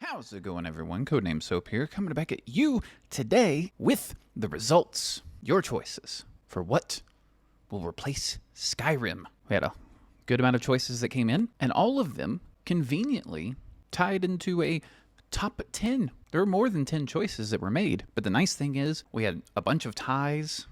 How's it going, everyone? Codename Soap here, coming back at you today with the results. Your choices for what will replace Skyrim. We had a good amount of choices that came in, and all of them conveniently tied into a top 10. There were more than 10 choices that were made, but the nice thing is we had a bunch of ties,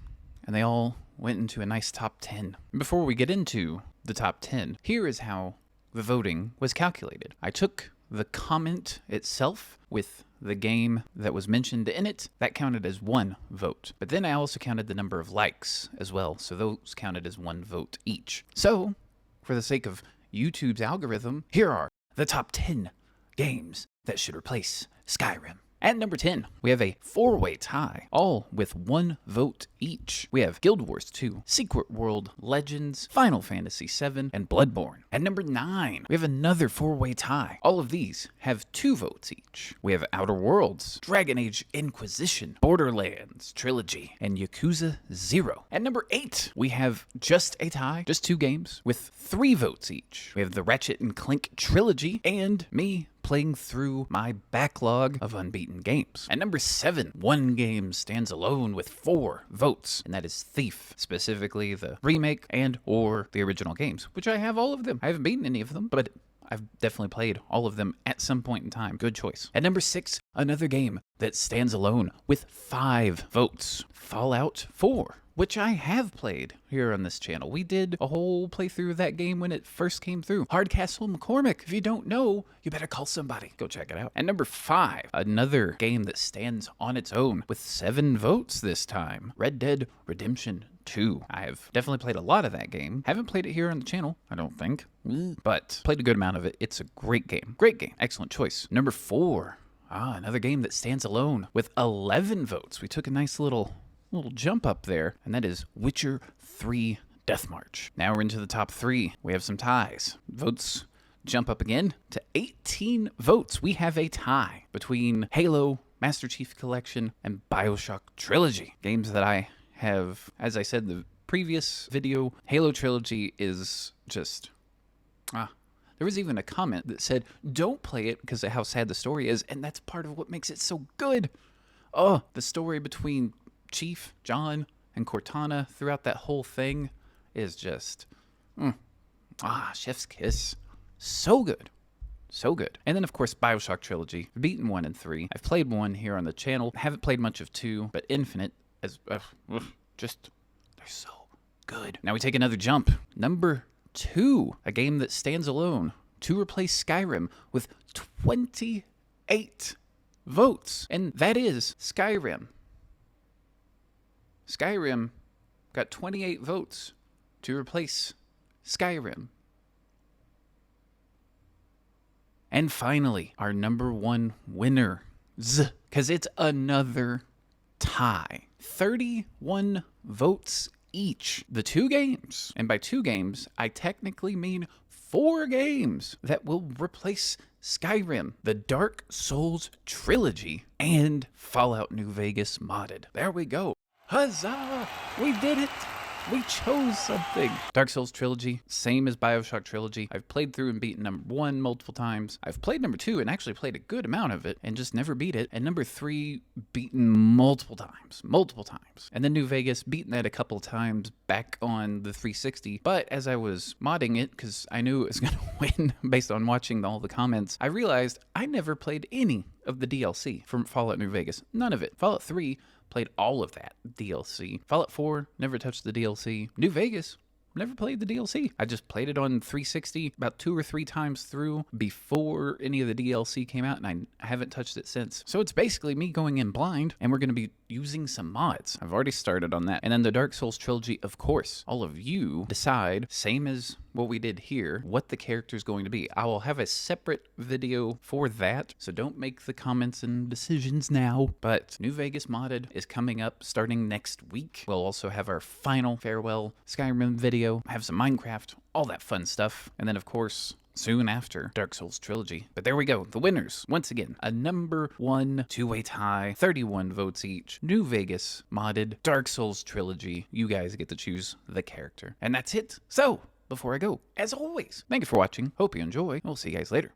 and they all went into a nice top 10. Before we get into the top 10, here is how the voting was calculated. I took the comment itself with the game that was mentioned in it. That counted as one vote. But then I also counted the number of likes as well, so those counted as one vote each. So, for the sake of YouTube's algorithm, here are the top 10 games that should replace Skyrim. At number 10, we have a four-way tie, all with one vote each. We have Guild Wars 2, Secret World Legends, Final Fantasy VII, and Bloodborne. At number 9, we have another four-way tie. All of these have 2 votes each. We have Outer Worlds, Dragon Age Inquisition, Borderlands Trilogy, and Yakuza 0. At number 8, we have just a tie, just 2 games, with 3 votes each. We have the Ratchet & Clank Trilogy, and me playing through my backlog of unbeaten games. At number 7, one game stands alone with 4 votes, and that is Thief, specifically the remake and or the original games, which I have all of them. I haven't beaten any of them, but I've definitely played all of them at some point in time. Good choice. At number 6, another game that stands alone with 5 votes, Fallout 4. Which I have played here on this channel. We did a whole playthrough of that game when it first came through. Hardcastle McCormick. If you don't know, you better call somebody. Go check it out. And number 5, another game that stands on its own with 7 votes this time. Red Dead Redemption 2. I have definitely played a lot of that game. Haven't played it here on the channel, I don't think. But played a good amount of it. It's a great game. Great game. Excellent choice. Number 4. Another game that stands alone with 11 votes. We took a nice little jump up there, and that is Witcher 3 Deathmarch. Now we're into the top 3. We have some ties. Votes jump up again to 18 votes. We have a tie between Halo, Master Chief Collection, and BioShock Trilogy. Games that I have, as I said in the previous video, Halo Trilogy is just... there was even a comment that said, don't play it because of how sad the story is, and that's part of what makes it so good. Oh, the story between Chief, John, and Cortana throughout that whole thing is just, chef's kiss. So good. So good. And then, of course, BioShock Trilogy. I've beaten 1 and 3. I've played 1 here on the channel. I haven't played much of 2, but Infinite is just, they're so good. Now we take another jump. Number 2, a game that stands alone to replace Skyrim with 28 votes. And that is Skyrim. Skyrim got 28 votes to replace Skyrim. And finally, our number 1 winner, because it's another tie. 31 votes each. The 2 games, and by 2 games, I technically mean 4 games that will replace Skyrim, the Dark Souls Trilogy, and Fallout New Vegas modded. There we go. Huzzah! We did it! We chose something! Dark Souls Trilogy, same as BioShock Trilogy. I've played through and beaten number 1 multiple times. I've played number 2 and actually played a good amount of it and just never beat it. And number 3, beaten multiple times. And then New Vegas, beaten that a couple times back on the 360. But as I was modding it, because I knew it was going to win based on watching all the comments, I realized I never played any of the DLC from Fallout New Vegas. None of it. Fallout 3, played all of that DLC. Fallout 4, never touched the DLC. New Vegas, never played the DLC. I just played it on 360 about 2 or 3 times through before any of the DLC came out, and I haven't touched it since. So it's basically me going in blind, and we're going to be using some mods. I've already started on that. And then the Dark Souls Trilogy, of course, all of you decide, same as what we did here, what the character is going to be. I will have a separate video for that, so don't make the comments and decisions now. But New Vegas modded is coming up starting next week. We'll also have our final farewell Skyrim video, have some Minecraft, all that fun stuff. And then, of course, soon after Dark Souls Trilogy. But there we go, the winners. Once again, a number 1 two-way tie, 31 votes each, New Vegas modded, Dark Souls Trilogy. You guys get to choose the character. And that's it. So, before I go, as always, thank you for watching. Hope you enjoy. We'll see you guys later.